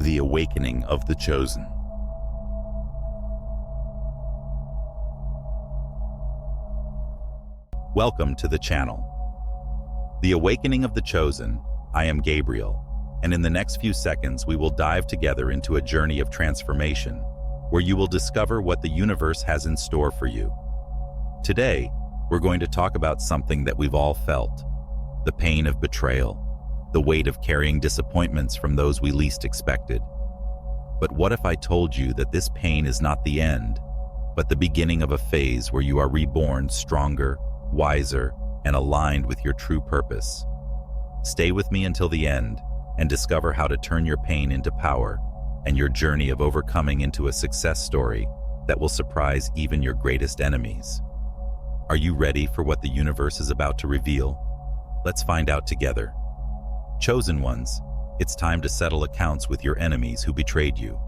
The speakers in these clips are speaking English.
The Awakening of the Chosen. Welcome to the channel. The Awakening of the Chosen. I am Gabriel, and in the next few seconds we will dive together into a journey of transformation where you will discover what the universe has in store for you. Today, we're going to talk about something that we've all felt: the pain of betrayal, the weight of carrying disappointments from those we least expected. But what if I told you that this pain is not the end, but the beginning of a phase where you are reborn stronger, wiser, and aligned with your true purpose? Stay with me until the end and discover how to turn your pain into power and your journey of overcoming into a success story that will surprise even your greatest enemies. Are you ready for what the universe is about to reveal? Let's find out together. Chosen ones, it's time to settle accounts with your enemies who betrayed you.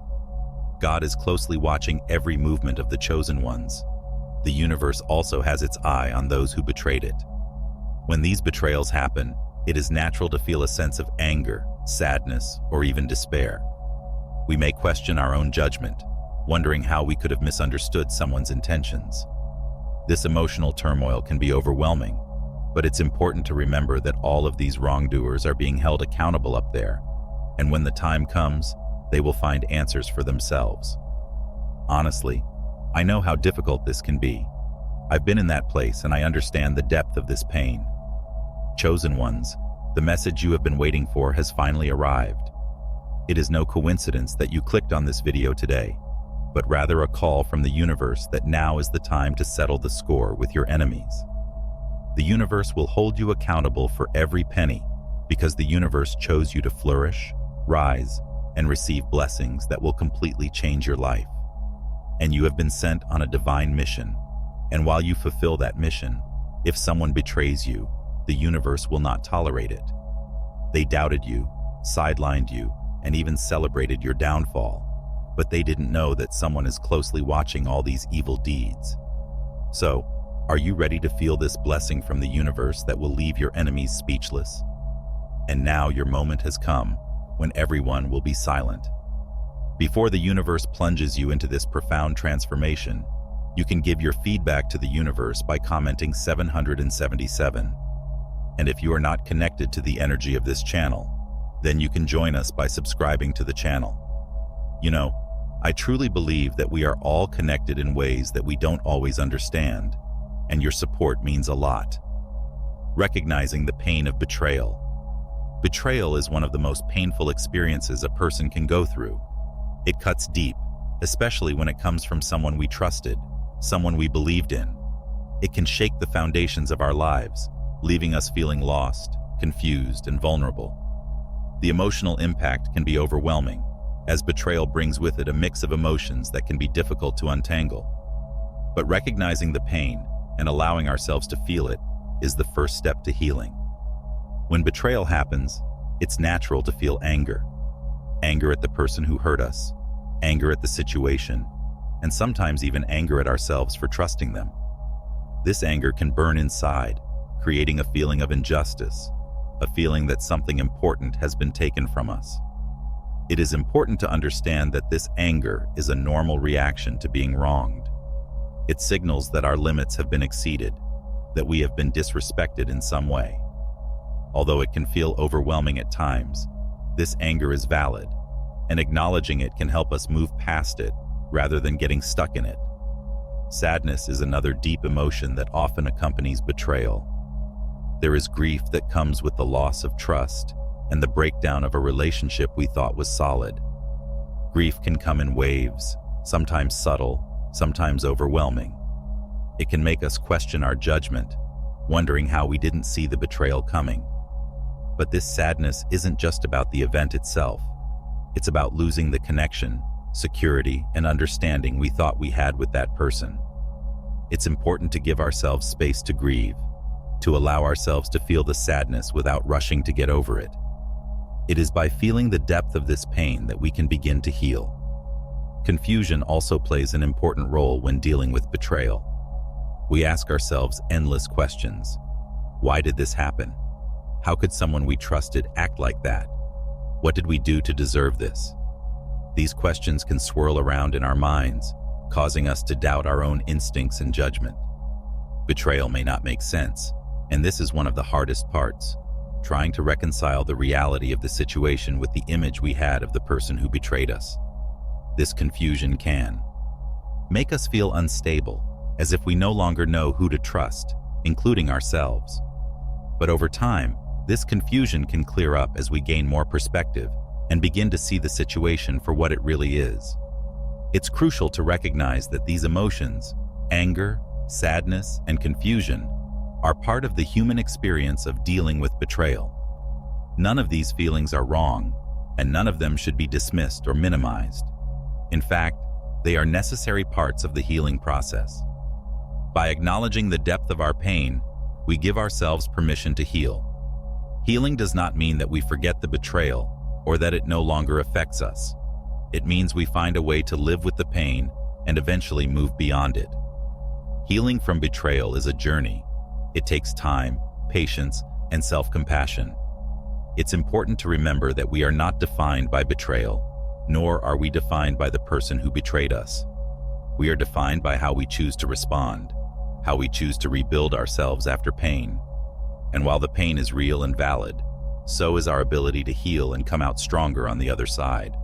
God is closely watching every movement of the chosen ones. The universe also has its eye on those who betrayed it. When these betrayals happen, it is natural to feel a sense of anger, sadness, or even despair. We may question our own judgment, wondering how we could have misunderstood someone's intentions. This emotional turmoil can be overwhelming, but it's important to remember that all of these wrongdoers are being held accountable up there, and when the time comes, they will find answers for themselves. Honestly, I know how difficult this can be. I've been in that place and I understand the depth of this pain. Chosen ones, the message you have been waiting for has finally arrived. It is no coincidence that you clicked on this video today, but rather a call from the universe that now is the time to settle the score with your enemies. The universe will hold you accountable for every penny because the universe chose you to flourish, rise, and receive blessings that will completely change your life. And you have been sent on a divine mission. And while you fulfill that mission, if someone betrays you, the universe will not tolerate it. They doubted you, sidelined you, and even celebrated your downfall. But they didn't know that someone is closely watching all these evil deeds. So, are you ready to feel this blessing from the universe that will leave your enemies speechless? And now your moment has come, when everyone will be silent. Before the universe plunges you into this profound transformation, you can give your feedback to the universe by commenting 777. And if you are not connected to the energy of this channel, then you can join us by subscribing to the channel. You know, I truly believe that we are all connected in ways that we don't always understand, and your support means a lot. Recognizing the pain of betrayal. Betrayal is one of the most painful experiences a person can go through. It cuts deep, especially when it comes from someone we trusted, someone we believed in. It can shake the foundations of our lives, leaving us feeling lost, confused, and vulnerable. The emotional impact can be overwhelming, as betrayal brings with it a mix of emotions that can be difficult to untangle. But recognizing the pain and allowing ourselves to feel it is the first step to healing. When betrayal happens, it's natural to feel anger. Anger at the person who hurt us, anger at the situation, and sometimes even anger at ourselves for trusting them. This anger can burn inside, creating a feeling of injustice, a feeling that something important has been taken from us. It is important to understand that this anger is a normal reaction to being wronged. It signals that our limits have been exceeded, that we have been disrespected in some way. Although it can feel overwhelming at times, this anger is valid, and acknowledging it can help us move past it rather than getting stuck in it. Sadness is another deep emotion that often accompanies betrayal. There is grief that comes with the loss of trust and the breakdown of a relationship we thought was solid. Grief can come in waves, sometimes subtle, sometimes overwhelming. It can make us question our judgment, wondering how we didn't see the betrayal coming. But this sadness isn't just about the event itself. It's about losing the connection, security, and understanding we thought we had with that person. It's important to give ourselves space to grieve, to allow ourselves to feel the sadness without rushing to get over it. It is by feeling the depth of this pain that we can begin to heal. Confusion also plays an important role when dealing with betrayal. We ask ourselves endless questions. Why did this happen? How could someone we trusted act like that? What did we do to deserve this? These questions can swirl around in our minds, causing us to doubt our own instincts and judgment. Betrayal may not make sense, and this is one of the hardest parts, trying to reconcile the reality of the situation with the image we had of the person who betrayed us. This confusion can make us feel unstable, as if we no longer know who to trust, including ourselves. But over time, this confusion can clear up as we gain more perspective and begin to see the situation for what it really is. It's crucial to recognize that these emotions, anger, sadness, and confusion, are part of the human experience of dealing with betrayal. None of these feelings are wrong, and none of them should be dismissed or minimized. In fact, they are necessary parts of the healing process. By acknowledging the depth of our pain, we give ourselves permission to heal. Healing does not mean that we forget the betrayal or that it no longer affects us. It means we find a way to live with the pain and eventually move beyond it. Healing from betrayal is a journey. It takes time, patience, and self-compassion. It's important to remember that we are not defined by betrayal, nor are we defined by the person who betrayed us. We are defined by how we choose to respond, how we choose to rebuild ourselves after pain. And while the pain is real and valid, so is our ability to heal and come out stronger on the other side.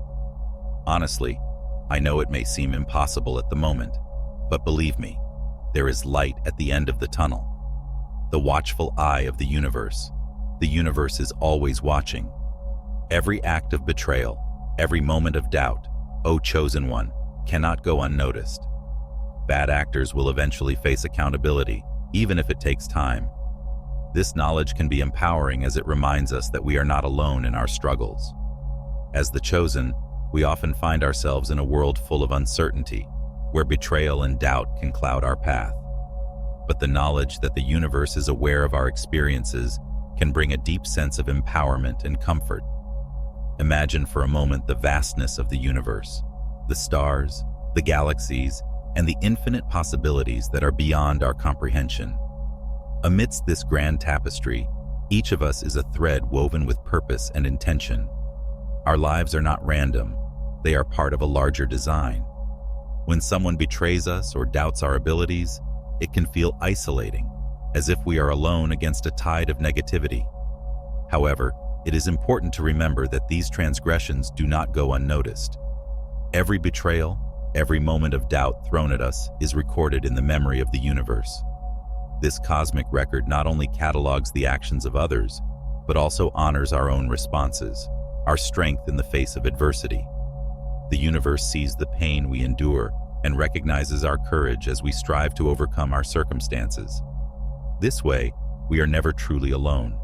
Honestly, I know it may seem impossible at the moment, but believe me, there is light at the end of the tunnel. The watchful eye of the universe. The universe is always watching. Every act of betrayal, every moment of doubt, O chosen one, cannot go unnoticed. Bad actors will eventually face accountability, even if it takes time. This knowledge can be empowering as it reminds us that we are not alone in our struggles. As the chosen, we often find ourselves in a world full of uncertainty, where betrayal and doubt can cloud our path. But the knowledge that the universe is aware of our experiences can bring a deep sense of empowerment and comfort. Imagine for a moment the vastness of the universe, the stars, the galaxies, and the infinite possibilities that are beyond our comprehension. Amidst this grand tapestry, each of us is a thread woven with purpose and intention. Our lives are not random, they are part of a larger design. When someone betrays us or doubts our abilities, it can feel isolating, as if we are alone against a tide of negativity. However, it is important to remember that these transgressions do not go unnoticed. Every betrayal, every moment of doubt thrown at us is recorded in the memory of the universe. This cosmic record not only catalogs the actions of others, but also honors our own responses, our strength in the face of adversity. The universe sees the pain we endure and recognizes our courage as we strive to overcome our circumstances. This way, we are never truly alone.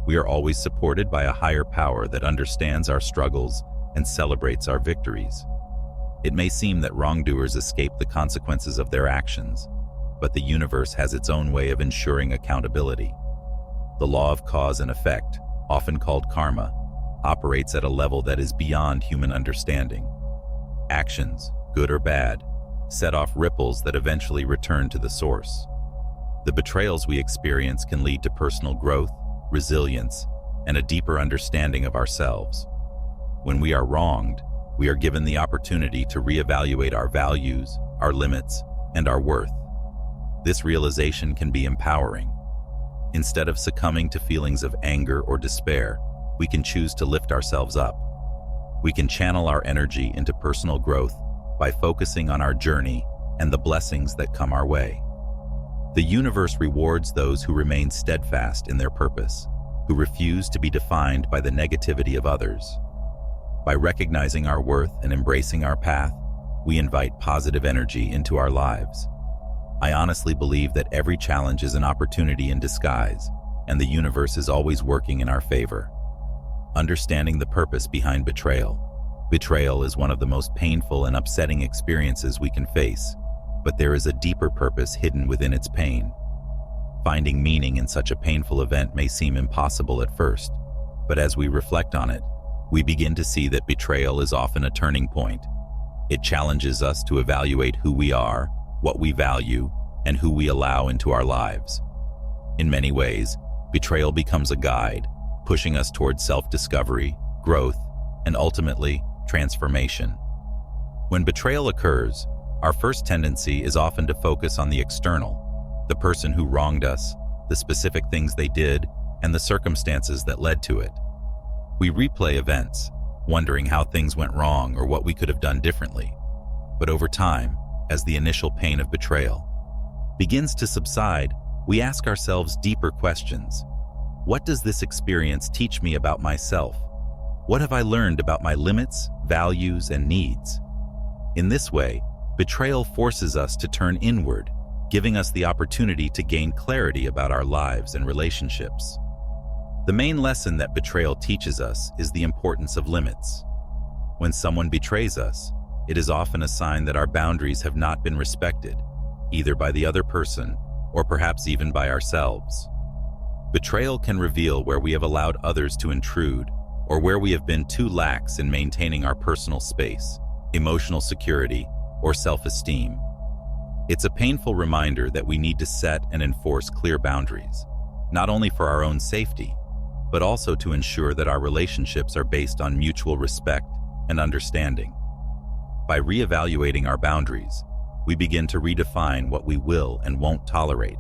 We are always supported by a higher power that understands our struggles and celebrates our victories. It may seem that wrongdoers escape the consequences of their actions, but the universe has its own way of ensuring accountability. The law of cause and effect, often called karma, operates at a level that is beyond human understanding. Actions, good or bad, set off ripples that eventually return to the source. The betrayals we experience can lead to personal growth, resilience, and a deeper understanding of ourselves. When we are wronged, we are given the opportunity to reevaluate our values, our limits, and our worth. This realization can be empowering. Instead of succumbing to feelings of anger or despair, we can choose to lift ourselves up. We can channel our energy into personal growth by focusing on our journey and the blessings that come our way. The universe rewards those who remain steadfast in their purpose, who refuse to be defined by the negativity of others. By recognizing our worth and embracing our path, we invite positive energy into our lives. I honestly believe that every challenge is an opportunity in disguise, and the universe is always working in our favor. Understanding the purpose behind betrayal. Betrayal is one of the most painful and upsetting experiences we can face, but there is a deeper purpose hidden within its pain. Finding meaning in such a painful event may seem impossible at first, but as we reflect on it, we begin to see that betrayal is often a turning point. It challenges us to evaluate who we are, what we value, and who we allow into our lives. In many ways, betrayal becomes a guide, pushing us towards self-discovery, growth, and ultimately, transformation. When betrayal occurs, our first tendency is often to focus on the external, the person who wronged us, the specific things they did, and the circumstances that led to it. We replay events, wondering how things went wrong or what we could have done differently. But over time, as the initial pain of betrayal begins to subside, we ask ourselves deeper questions. What does this experience teach me about myself? What have I learned about my limits, values, and needs? In this way, betrayal forces us to turn inward, giving us the opportunity to gain clarity about our lives and relationships. The main lesson that betrayal teaches us is the importance of limits. When someone betrays us, it is often a sign that our boundaries have not been respected, either by the other person or perhaps even by ourselves. Betrayal can reveal where we have allowed others to intrude or where we have been too lax in maintaining our personal space, emotional security, or self-esteem. It's a painful reminder that we need to set and enforce clear boundaries, not only for our own safety, but also to ensure that our relationships are based on mutual respect and understanding. By reevaluating our boundaries, we begin to redefine what we will and won't tolerate,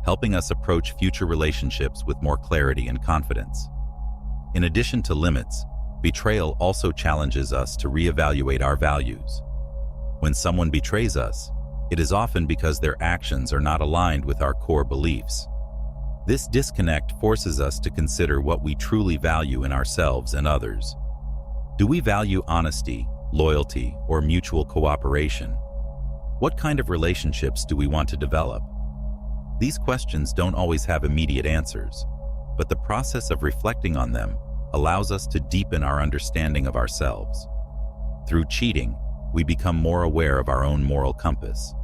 helping us approach future relationships with more clarity and confidence. In addition to limits, betrayal also challenges us to reevaluate our values. When someone betrays us, it is often because their actions are not aligned with our core beliefs. This disconnect forces us to consider what we truly value in ourselves and others. Do we value honesty, loyalty, or mutual cooperation? What kind of relationships do we want to develop? These questions don't always have immediate answers, but the process of reflecting on them allows us to deepen our understanding of ourselves. Through cheating, we become more aware of our own moral compass,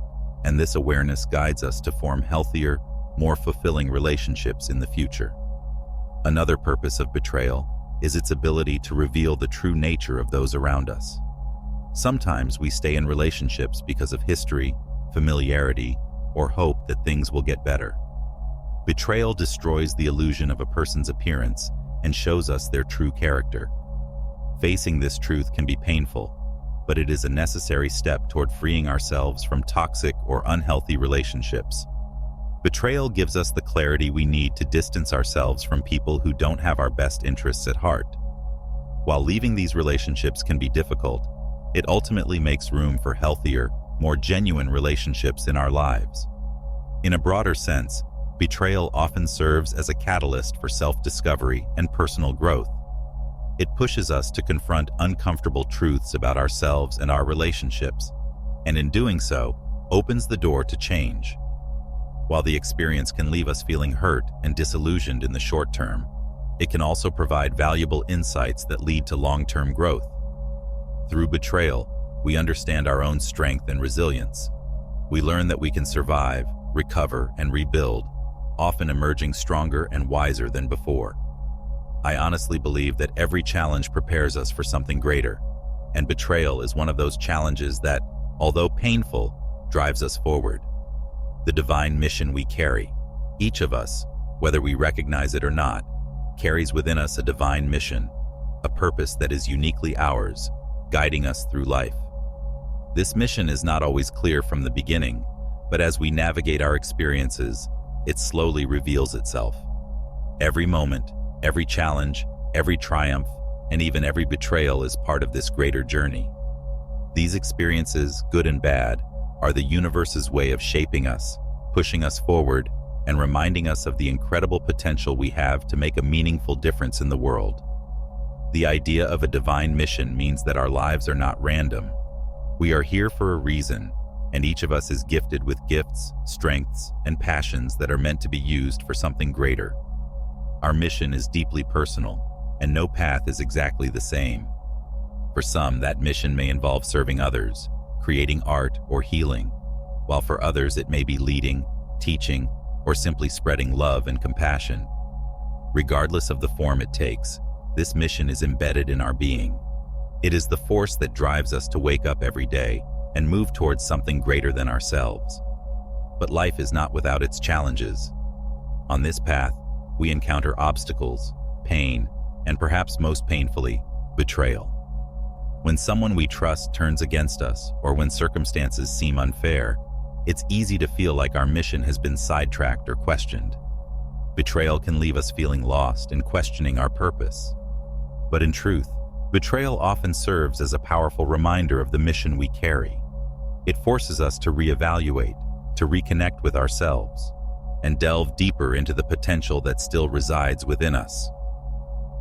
and this awareness guides us to form healthier, more fulfilling relationships in the future. Another purpose of betrayal is its ability to reveal the true nature of those around us. Sometimes we stay in relationships because of history, familiarity, or hope that things will get better. Betrayal destroys the illusion of a person's appearance and shows us their true character. Facing this truth can be painful, but it is a necessary step toward freeing ourselves from toxic or unhealthy relationships. Betrayal gives us the clarity we need to distance ourselves from people who don't have our best interests at heart. While leaving these relationships can be difficult, it ultimately makes room for healthier, more genuine relationships in our lives. In a broader sense, betrayal often serves as a catalyst for self-discovery and personal growth. It pushes us to confront uncomfortable truths about ourselves and our relationships, and in doing so, opens the door to change. While the experience can leave us feeling hurt and disillusioned in the short term, it can also provide valuable insights that lead to long-term growth. Through betrayal, we understand our own strength and resilience. We learn that we can survive, recover, and rebuild, often emerging stronger and wiser than before. I honestly believe that every challenge prepares us for something greater, and betrayal is one of those challenges that, although painful, drives us forward. The divine mission we carry, each of us, whether we recognize it or not, carries within us a divine mission, a purpose that is uniquely ours, guiding us through life. This mission is not always clear from the beginning, but as we navigate our experiences, it slowly reveals itself. Every moment, every challenge, every triumph, and even every betrayal is part of this greater journey. These experiences, good and bad, are the universe's way of shaping us, pushing us forward, and reminding us of the incredible potential we have to make a meaningful difference in the world. The idea of a divine mission means that our lives are not random. We are here for a reason, and each of us is gifted with gifts, strengths, and passions that are meant to be used for something greater. Our mission is deeply personal, and no path is exactly the same. For some, that mission may involve serving others, creating art or healing, while for others it may be leading, teaching, or simply spreading love and compassion. Regardless of the form it takes, this mission is embedded in our being. It is the force that drives us to wake up every day and move towards something greater than ourselves. But life is not without its challenges. On this path, we encounter obstacles, pain, and perhaps most painfully, betrayal. When someone we trust turns against us, or when circumstances seem unfair, it's easy to feel like our mission has been sidetracked or questioned. Betrayal can leave us feeling lost and questioning our purpose. But in truth, betrayal often serves as a powerful reminder of the mission we carry. It forces us to reevaluate, to reconnect with ourselves, and delve deeper into the potential that still resides within us.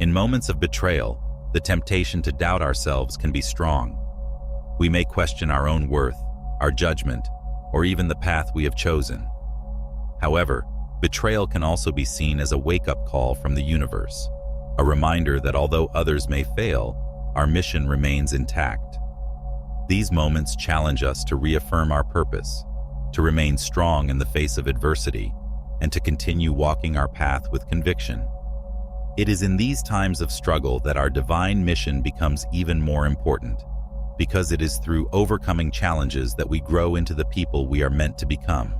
In moments of betrayal, the temptation to doubt ourselves can be strong. We may question our own worth, our judgment, or even the path we have chosen. However, betrayal can also be seen as a wake-up call from the universe, a reminder that although others may fail, our mission remains intact. These moments challenge us to reaffirm our purpose, to remain strong in the face of adversity, and to continue walking our path with conviction. It is in these times of struggle that our divine mission becomes even more important, because it is through overcoming challenges that we grow into the people we are meant to become.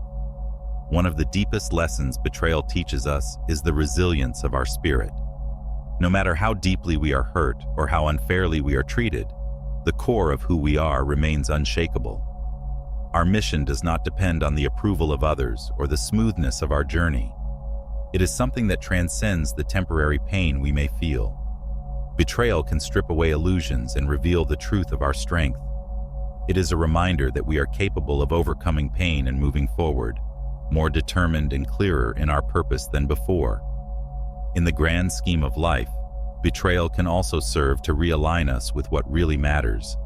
One of the deepest lessons betrayal teaches us is the resilience of our spirit. No matter how deeply we are hurt or how unfairly we are treated, the core of who we are remains unshakable. Our mission does not depend on the approval of others or the smoothness of our journey. It is something that transcends the temporary pain we may feel. Betrayal can strip away illusions and reveal the truth of our strength. It is a reminder that we are capable of overcoming pain and moving forward, more determined and clearer in our purpose than before. In the grand scheme of life, betrayal can also serve to realign us with what really matters.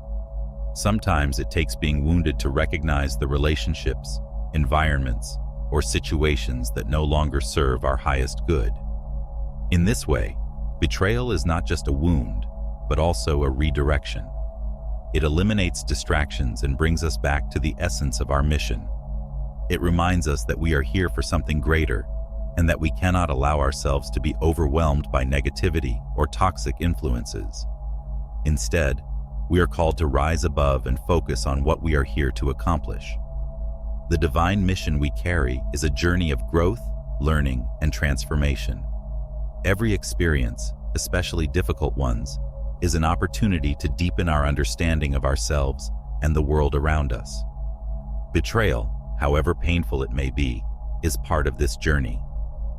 Sometimes it takes being wounded to recognize the relationships, environments, or situations that no longer serve our highest good. In this way, betrayal is not just a wound, but also a redirection. It eliminates distractions and brings us back to the essence of our mission. It reminds us that we are here for something greater, and that we cannot allow ourselves to be overwhelmed by negativity or toxic influences. Instead, we are called to rise above and focus on what we are here to accomplish. The divine mission we carry is a journey of growth, learning, and transformation. Every experience, especially difficult ones, is an opportunity to deepen our understanding of ourselves and the world around us. Betrayal, however painful it may be, is part of this journey.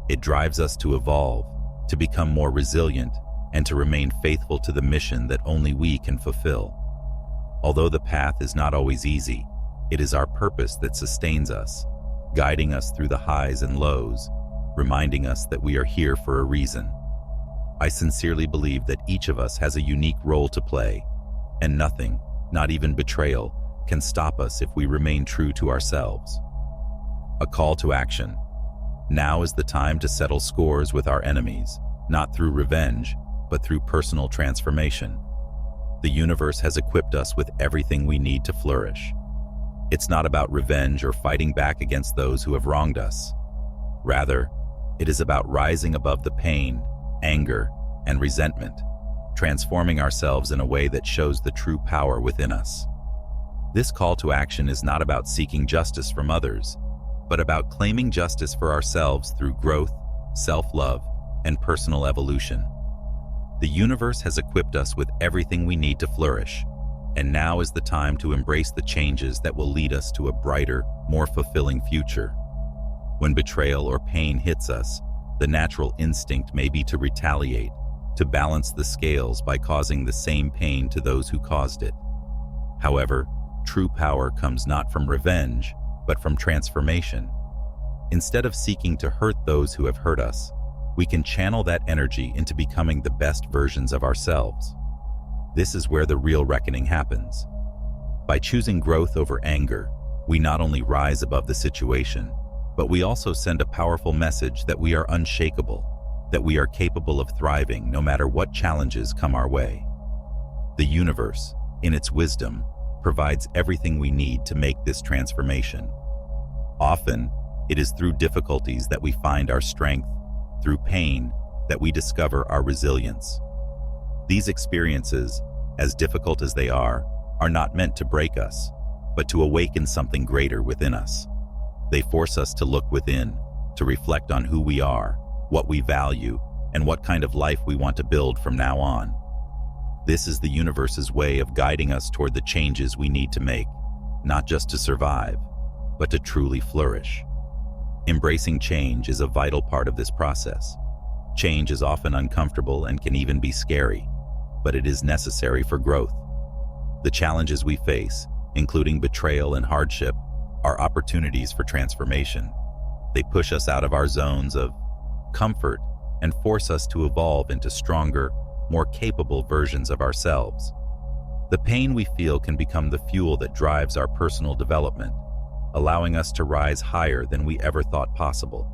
It drives us to evolve, to become more resilient, and to remain faithful to the mission that only we can fulfill. Although the path is not always easy, it is our purpose that sustains us, guiding us through the highs and lows, reminding us that we are here for a reason. I sincerely believe that each of us has a unique role to play, and nothing, not even betrayal, can stop us if we remain true to ourselves. A call to action. Now is the time to settle scores with our enemies, not through revenge, but through personal transformation. The universe has equipped us with everything we need to flourish. It's not about revenge or fighting back against those who have wronged us. Rather, it is about rising above the pain, anger, and resentment, transforming ourselves in a way that shows the true power within us. This call to action is not about seeking justice from others, but about claiming justice for ourselves through growth, self-love, and personal evolution. The universe has equipped us with everything we need to flourish, and now is the time to embrace the changes that will lead us to a brighter, more fulfilling future. When betrayal or pain hits us, the natural instinct may be to retaliate, to balance the scales by causing the same pain to those who caused it. However, true power comes not from revenge, but from transformation. Instead of seeking to hurt those who have hurt us, we can channel that energy into becoming the best versions of ourselves. This is where the real reckoning happens. By choosing growth over anger, we not only rise above the situation, but we also send a powerful message that we are unshakable, that we are capable of thriving no matter what challenges come our way. The universe, in its wisdom, provides everything we need to make this transformation. Often, it is through difficulties that we find our strength, through pain that we discover our resilience. These experiences, as difficult as they are not meant to break us, but to awaken something greater within us. They force us to look within, to reflect on who we are, what we value, and what kind of life we want to build from now on. This is the universe's way of guiding us toward the changes we need to make, not just to survive, but to truly flourish. Embracing change is a vital part of this process. Change is often uncomfortable and can even be scary, but it is necessary for growth. The challenges we face, including betrayal and hardship, are opportunities for transformation. They push us out of our zones of comfort and force us to evolve into stronger, more capable versions of ourselves. The pain we feel can become the fuel that drives our personal development, allowing us to rise higher than we ever thought possible.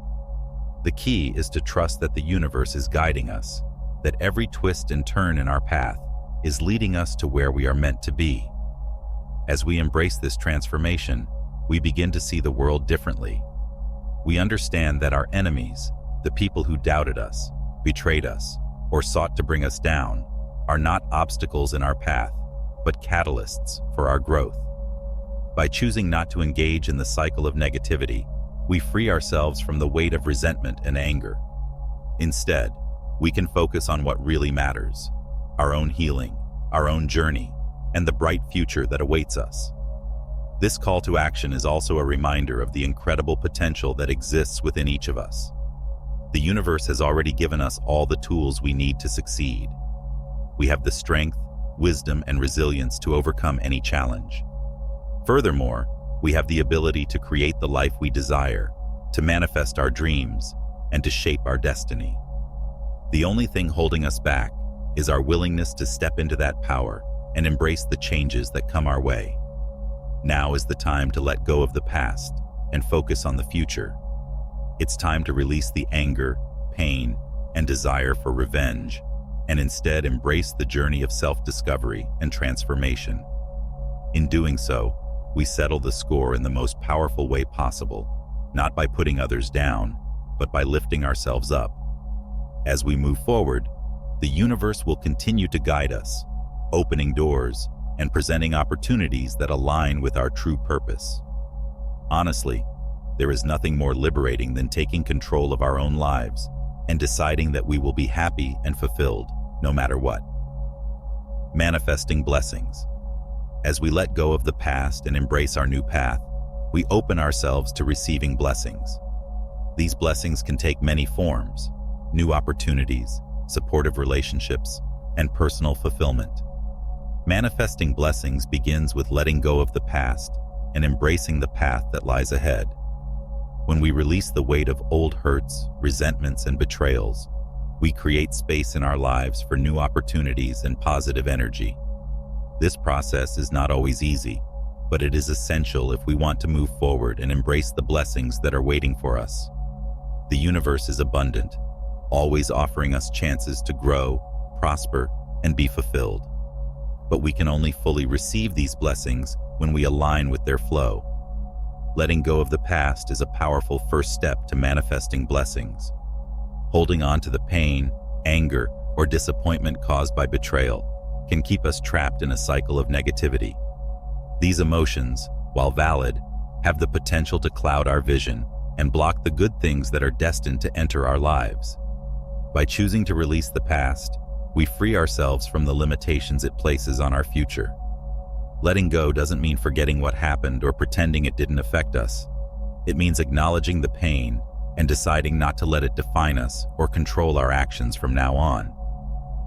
The key is to trust that the universe is guiding us, that every twist and turn in our path is leading us to where we are meant to be. As we embrace this transformation, we begin to see the world differently. We understand that our enemies, the people who doubted us, betrayed us, or sought to bring us down, are not obstacles in our path, but catalysts for our growth. By choosing not to engage in the cycle of negativity, we free ourselves from the weight of resentment and anger. Instead, we can focus on what really matters: our own healing, our own journey, and the bright future that awaits us. This call to action is also a reminder of the incredible potential that exists within each of us. The universe has already given us all the tools we need to succeed. We have the strength, wisdom, and resilience to overcome any challenge. Furthermore, we have the ability to create the life we desire, to manifest our dreams, and to shape our destiny. The only thing holding us back is our willingness to step into that power and embrace the changes that come our way. Now is the time to let go of the past and focus on the future. It's time to release the anger, pain, and desire for revenge, and instead embrace the journey of self-discovery and transformation. In doing so, we settle the score in the most powerful way possible, not by putting others down, but by lifting ourselves up. As we move forward, the universe will continue to guide us, opening doors and presenting opportunities that align with our true purpose. Honestly, there is nothing more liberating than taking control of our own lives and deciding that we will be happy and fulfilled no matter what. Manifesting blessings. As we let go of the past and embrace our new path, we open ourselves to receiving blessings. These blessings can take many forms: new opportunities, supportive relationships, and personal fulfillment. Manifesting blessings begins with letting go of the past and embracing the path that lies ahead. When we release the weight of old hurts, resentments, and betrayals, we create space in our lives for new opportunities and positive energy. This process is not always easy, but it is essential if we want to move forward and embrace the blessings that are waiting for us. The universe is abundant, always offering us chances to grow, prosper, and be fulfilled. But we can only fully receive these blessings when we align with their flow. Letting go of the past is a powerful first step to manifesting blessings. Holding on to the pain, anger, or disappointment caused by betrayal can keep us trapped in a cycle of negativity. These emotions, while valid, have the potential to cloud our vision and block the good things that are destined to enter our lives. By choosing to release the past, we free ourselves from the limitations it places on our future. Letting go doesn't mean forgetting what happened or pretending it didn't affect us. It means acknowledging the pain and deciding not to let it define us or control our actions from now on.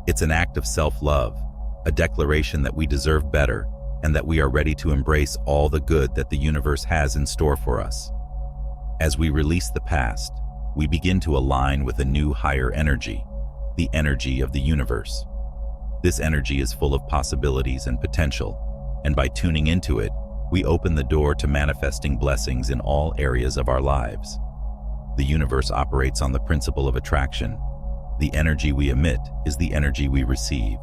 It's an act of self-love, a declaration that we deserve better and that we are ready to embrace all the good that the universe has in store for us. As we release the past, we begin to align with a new higher energy, the energy of the universe. This energy is full of possibilities and potential, and by tuning into it, we open the door to manifesting blessings in all areas of our lives. The universe operates on the principle of attraction. The energy we emit is the energy we receive.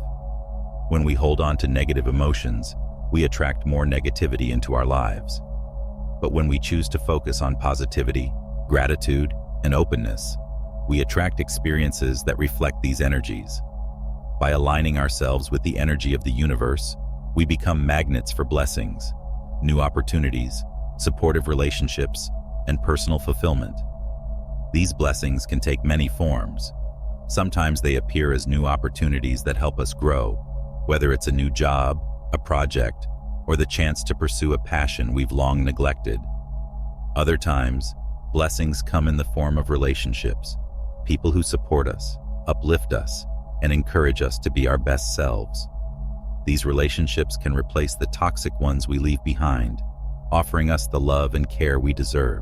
When we hold on to negative emotions, we attract more negativity into our lives. But when we choose to focus on positivity, gratitude, and openness, we attract experiences that reflect these energies. By aligning ourselves with the energy of the universe, we become magnets for blessings, new opportunities, supportive relationships, and personal fulfillment. These blessings can take many forms. Sometimes they appear as new opportunities that help us grow, whether it's a new job, a project, or the chance to pursue a passion we've long neglected. Other times, blessings come in the form of relationships, people who support us, uplift us, and encourage us to be our best selves. These relationships can replace the toxic ones we leave behind, offering us the love and care we deserve.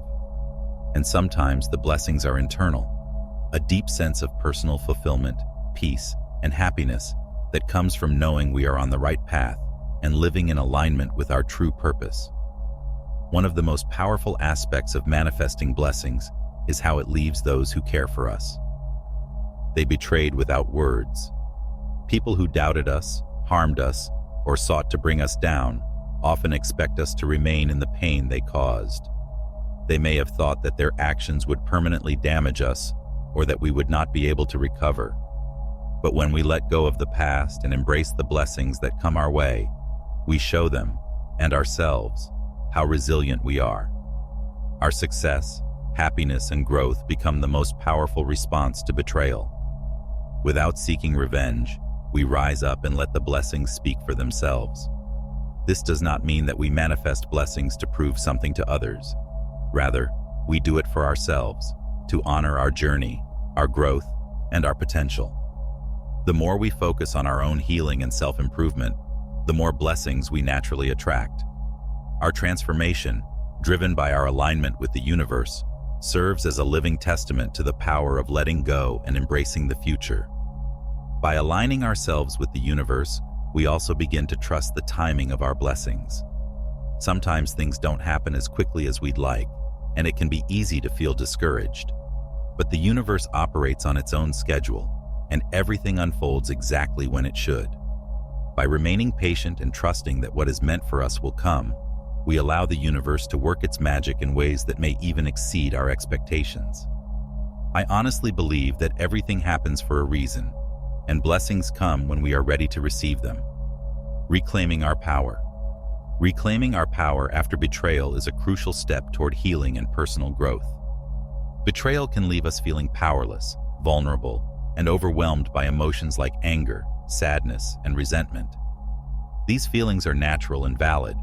And sometimes the blessings are internal, a deep sense of personal fulfillment, peace, and happiness that comes from knowing we are on the right path and living in alignment with our true purpose. One of the most powerful aspects of manifesting blessings is how it leaves those who care for us. They betrayed without words. People who doubted us, harmed us, or sought to bring us down often expect us to remain in the pain they caused. They may have thought that their actions would permanently damage us or that we would not be able to recover. But when we let go of the past and embrace the blessings that come our way, we show them, and ourselves, how resilient we are. Our success, happiness, and growth become the most powerful response to betrayal. Without seeking revenge, we rise up and let the blessings speak for themselves. This does not mean that we manifest blessings to prove something to others. Rather, we do it for ourselves, to honor our journey, our growth, and our potential. The more we focus on our own healing and self-improvement, the more blessings we naturally attract. Our transformation, driven by our alignment with the universe, serves as a living testament to the power of letting go and embracing the future. By aligning ourselves with the universe, we also begin to trust the timing of our blessings. Sometimes things don't happen as quickly as we'd like, and it can be easy to feel discouraged. But the universe operates on its own schedule, and everything unfolds exactly when it should. By remaining patient and trusting that what is meant for us will come, we allow the universe to work its magic in ways that may even exceed our expectations. I honestly believe that everything happens for a reason, and blessings come when we are ready to receive them. Reclaiming our power. Reclaiming our power after betrayal is a crucial step toward healing and personal growth. Betrayal can leave us feeling powerless, vulnerable, and overwhelmed by emotions like anger, sadness, and resentment. These feelings are natural and valid,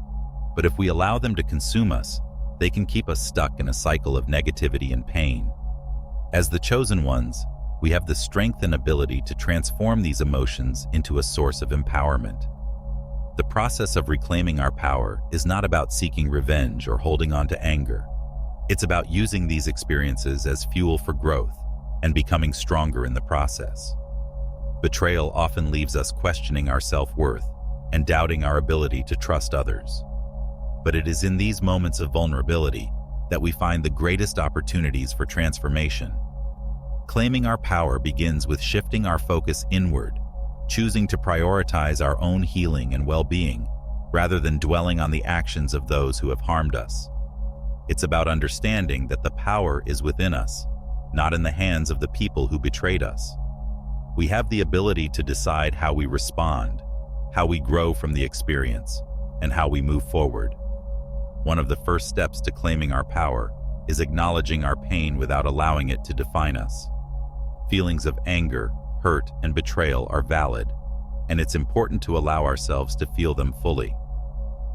but if we allow them to consume us, they can keep us stuck in a cycle of negativity and pain. As the chosen ones, we have the strength and ability to transform these emotions into a source of empowerment. The process of reclaiming our power is not about seeking revenge or holding on to anger. It's about using these experiences as fuel for growth and becoming stronger in the process. Betrayal often leaves us questioning our self-worth and doubting our ability to trust others. But it is in these moments of vulnerability that we find the greatest opportunities for transformation. Claiming our power begins with shifting our focus inward, choosing to prioritize our own healing and well-being, rather than dwelling on the actions of those who have harmed us. It's about understanding that the power is within us, not in the hands of the people who betrayed us. We have the ability to decide how we respond, how we grow from the experience, and how we move forward. One of the first steps to claiming our power is acknowledging our pain without allowing it to define us. Feelings of anger, hurt, and betrayal are valid, and it's important to allow ourselves to feel them fully.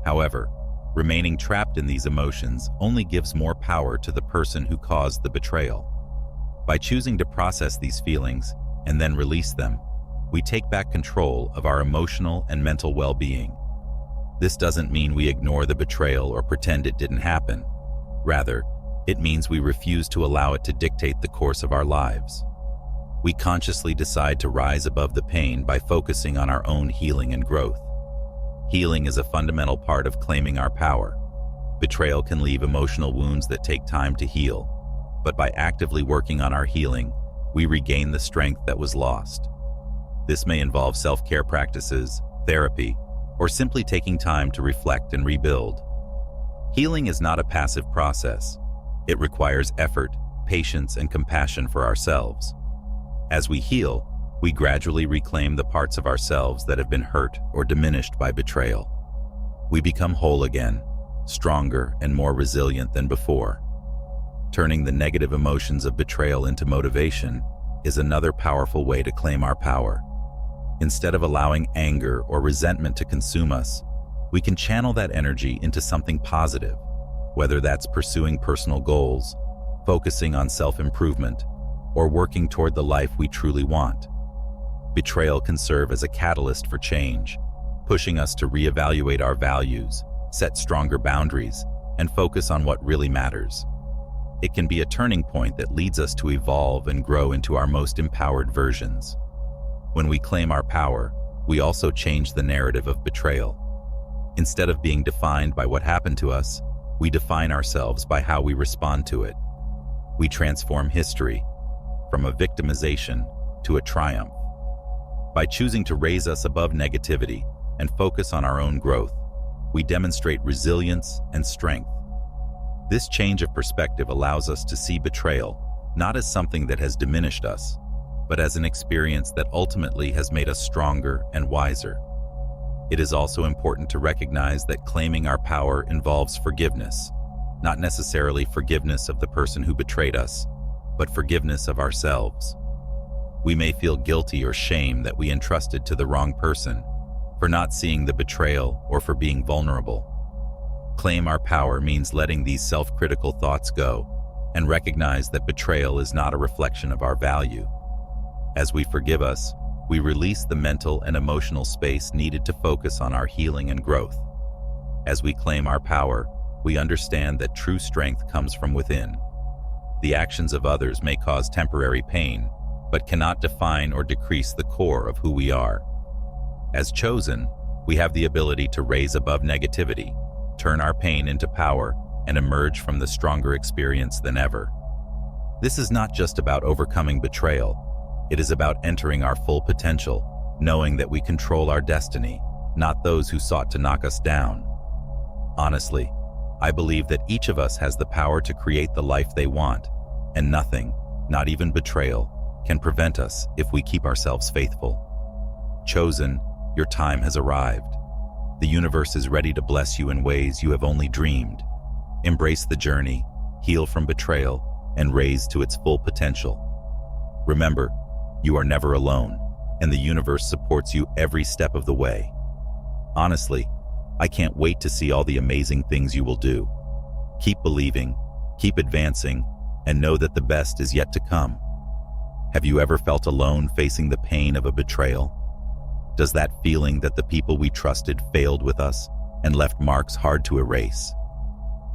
However, remaining trapped in these emotions only gives more power to the person who caused the betrayal. By choosing to process these feelings and then release them, we take back control of our emotional and mental well-being. This doesn't mean we ignore the betrayal or pretend it didn't happen. Rather, it means we refuse to allow it to dictate the course of our lives. We consciously decide to rise above the pain by focusing on our own healing and growth. Healing is a fundamental part of claiming our power. Betrayal can leave emotional wounds that take time to heal, but by actively working on our healing, we regain the strength that was lost. This may involve self-care practices, therapy, or simply taking time to reflect and rebuild. Healing is not a passive process. It requires effort, patience, and compassion for ourselves. As we heal, we gradually reclaim the parts of ourselves that have been hurt or diminished by betrayal. We become whole again, stronger and more resilient than before. Turning the negative emotions of betrayal into motivation is another powerful way to claim our power. Instead of allowing anger or resentment to consume us, we can channel that energy into something positive, whether that's pursuing personal goals, focusing on self-improvement, or working toward the life we truly want. Betrayal can serve as a catalyst for change, pushing us to reevaluate our values, set stronger boundaries, and focus on what really matters. It can be a turning point that leads us to evolve and grow into our most empowered versions. When we claim our power, we also change the narrative of betrayal. Instead of being defined by what happened to us, we define ourselves by how we respond to it. We transform history from a victimization to a triumph. By choosing to raise us above negativity and focus on our own growth, we demonstrate resilience and strength. This change of perspective allows us to see betrayal not as something that has diminished us, but as an experience that ultimately has made us stronger and wiser. It is also important to recognize that claiming our power involves forgiveness, not necessarily forgiveness of the person who betrayed us, but forgiveness of ourselves. We may feel guilty or shame that we entrusted to the wrong person, for not seeing the betrayal or for being vulnerable. Claim our power means letting these self-critical thoughts go and recognize that betrayal is not a reflection of our value. As we forgive us, we release the mental and emotional space needed to focus on our healing and growth. As we claim our power, we understand that true strength comes from within. The actions of others may cause temporary pain, but cannot define or decrease the core of who we are. As chosen, we have the ability to raise above negativity, turn our pain into power, and emerge from the stronger experience than ever. This is not just about overcoming betrayal. It is about entering our full potential, knowing that we control our destiny, not those who sought to knock us down. Honestly, I believe that each of us has the power to create the life they want, and nothing, not even betrayal, can prevent us if we keep ourselves faithful. Chosen, your time has arrived. The universe is ready to bless you in ways you have only dreamed. Embrace the journey, heal from betrayal, and raise to its full potential. Remember, you are never alone, and the universe supports you every step of the way. Honestly, I can't wait to see all the amazing things you will do. Keep believing, keep advancing, and know that the best is yet to come. Have you ever felt alone facing the pain of a betrayal? Does that feeling that the people we trusted failed with us and left marks hard to erase?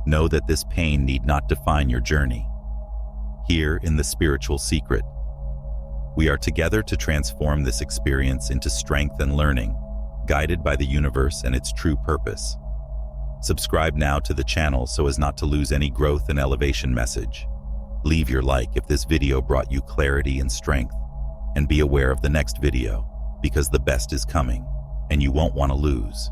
Know that this pain need not define your journey. Here in the Spiritual Secret, we are together to transform this experience into strength and learning, guided by the universe and its true purpose. Subscribe now to the channel so as not to lose any growth and elevation message. Leave your like if this video brought you clarity and strength, and be aware of the next video, because the best is coming, and you won't want to lose.